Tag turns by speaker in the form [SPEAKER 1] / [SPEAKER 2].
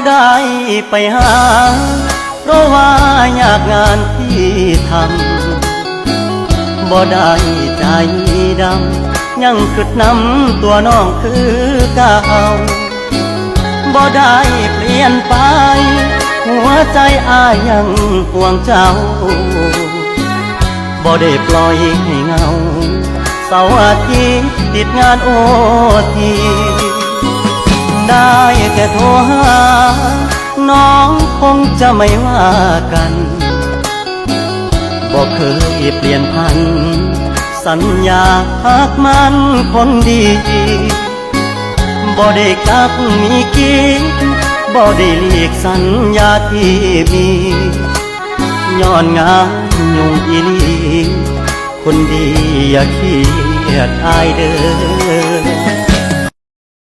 [SPEAKER 1] ได้ไปหาเพราะว่าอยากงานที่ทำบ่ได้ใจดำยังคิดนำตัวน้องคือเก่าบ่ได้เปลี่ยนไปหัวใจอ้ายยังห่วงเจ้าบ่ได้ปล่อยให้เงาเสาร์อาทิตย์ติดงานโอทีได้แต่โทรหาน้องคงจะไม่ว่ากันบ่เคยเปลี่ยนพันสัญญาหักมันคนดีบ่ได้กลับมีกินบ่ได้หลีกสัญญาที่มีย้อนงานยุ่งอีลีคนดีอย่าเครียดอายเด้อ